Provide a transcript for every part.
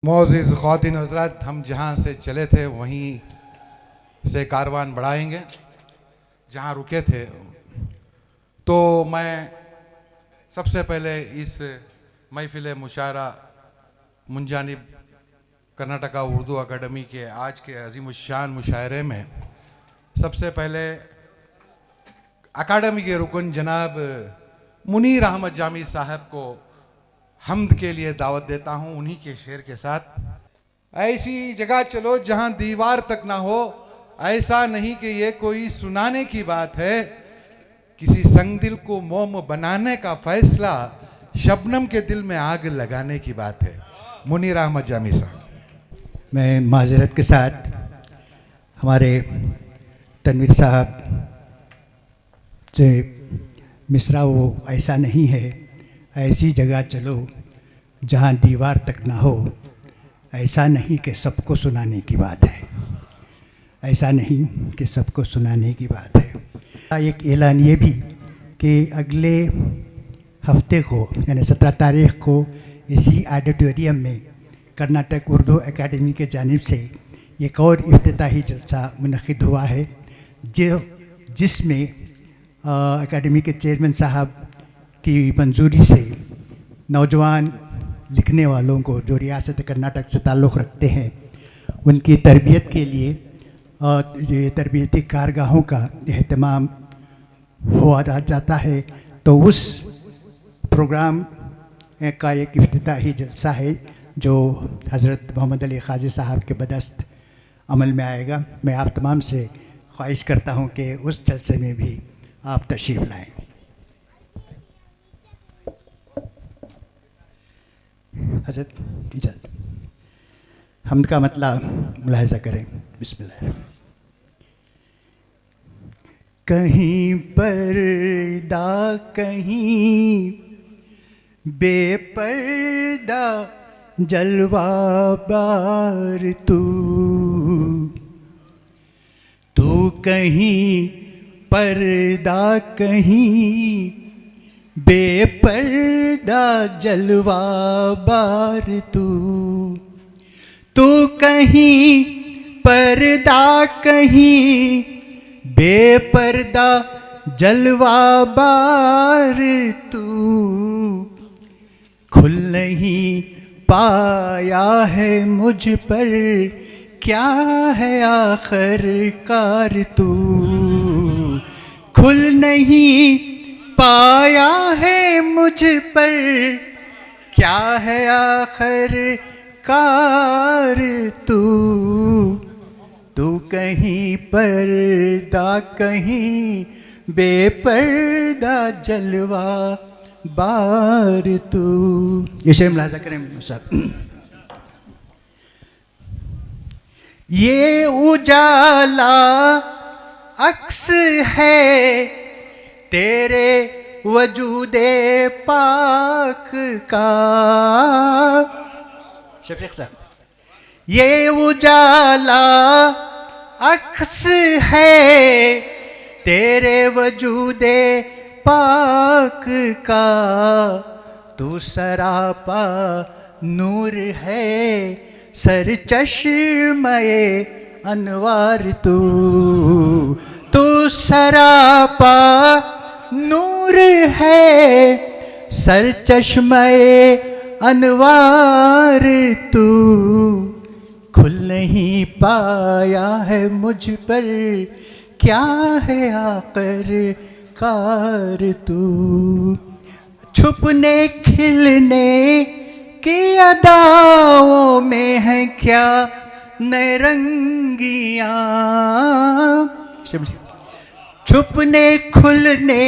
मोअज़्ज़िज़ ख़वातीन हज़रात, हम जहाँ से चले थे वहीं से कारवान बढ़ाएंगे जहाँ रुके थे। तो मैं सबसे पहले इस महफ़िल मुशायरा मुंजानिब कर्नाटका उर्दू अकादमी के आज के अज़ीमुश्शान मुशायरे में सबसे पहले अकादमी के रुकन जनाब मुनीर अहमद जामी साहब को हम्द के लिए दावत देता हूँ। उन्हीं के शेर के साथ ऐसी जगह चलो जहाँ दीवार तक ना हो, ऐसा नहीं कि ये कोई सुनाने की बात है, किसी संगदिल को मोम बनाने का फैसला शबनम के दिल में आग लगाने की बात है। मुनीर अहमद जामी साहब। मैं माजरत के साथ हमारे तनवीर साहब से मिसरा वो ऐसा नहीं है, ऐसी जगह चलो जहाँ दीवार तक ना हो, ऐसा नहीं कि सबको सुनाने की बात है, ऐसा नहीं कि सबको सुनाने की बात है। एक ऐलान ये भी कि अगले हफ्ते को यानी 17 तारीख को इसी ऑडिटोरियम में कर्नाटक उर्दू एकेडमी के जानिब से एक और इफ्तिताही जलसा मुनक़िद हुआ है, जिसमें एकेडमी के चेयरमैन साहब की मंजूरी से नौजवान लिखने वालों को जो रियासत कर्नाटक से ताल्लुक़ रखते हैं उनकी तरबियत के लिए ये तरबियती कारगाहों का अहतमाम हुआ जाता है। तो उस प्रोग्राम का एक इफ्तिताही जलसा है जो हज़रत मोहम्मद अली क़ाज़ी साहब के बदस्त अमल में आएगा। मैं आप तमाम से ख्वाहिश करता हूँ कि उस जलसे में भी आप तशरीफ़ लाएँ। हज़रत इजाज़त, हम्द का मतलब मुलाहिज़ा करें। बिस्मिल्लाह। कहीं पर्दा कहीं बेपर्दा जलवा बार तू कहीं पर्दा कहीं बेपर्दा जलवा बार तू कहीं पर्दा कहीं बेपर्दा जलवा बार तू खुल नहीं पाया है मुझ पर क्या है आखिरकार तू खुल नहीं पाया है मुझ पर क्या है आखिरकार तू कहीं पर्दा कहीं बेपर्दा जलवा बार तू। ये शेर मुलाहिज़ा करें साहब। ये उजाला अक्स है तेरे वजूदे पाक का। शफीक साहब, ये उजाला अक्स है तेरे वजूदे पाक का, तू सरापा नूर है सर चश्मे अनवार तू सरापा नूर है सर चश्मे अनवार तू खुल नहीं पाया है मुझ पर क्या है आखिरकार तू छुपने खिलने की अदाओं में है क्या नैरंगियाँ। छुपने खुलने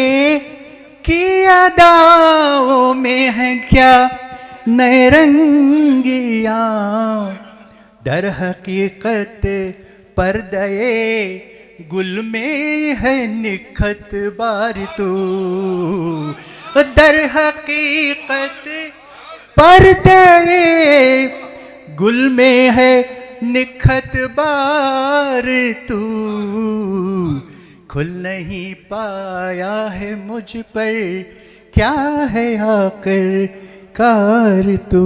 की अदाओं में है क्या नैरंगियाँ। दर हकीकत पर्दे गुल में है निखत बार तू दर हकीकत पर्दे गुल में है निखत बार तू खुल नहीं पाया है मुझ पर क्या है आखिरकार तू।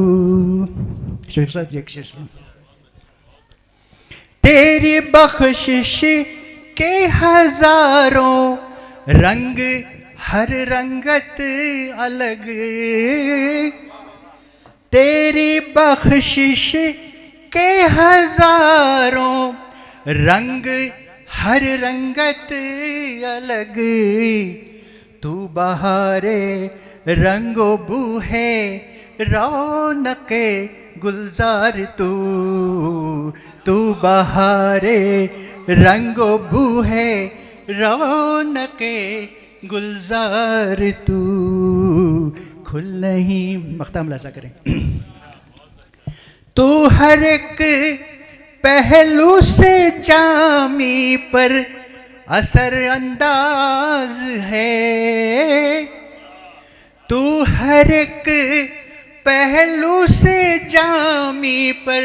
शेख साहब जी एक शेर सुनो। तेरी बख्शिश के हजारों रंग, हर रंगत अलग, तेरी बख्शिश के हजारों रंग, हर रंगत अलग, तू बहारे रंगो बूहे रौनके गुलजार, तू बहारे रंगो बूहे रौनके गुलजार, तू खुल नहीं, मख्ता मुलाजा करें। तू हर एक पहलू से जामी पर असर अंदाज है, तू हर एक पहलू से जामी पर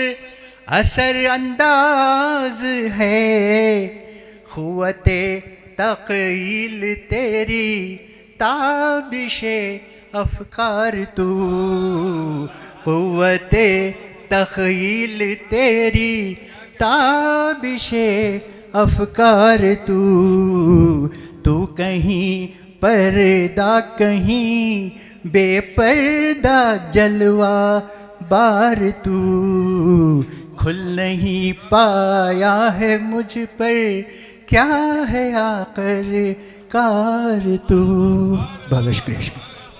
असर अंदाज है, क़ुव्वते तक़यील तेरी ताबिशे अफ़कार, तू क़ुव्वते तख़यील तेरी ताबिशे अफ़कार, तू कहीं पर्दा कहीं बेपर्दा जलवा बार, तू खुल नहीं पाया है मुझ पर क्या है आखिर कार, तू। बहुत शुक्रिया।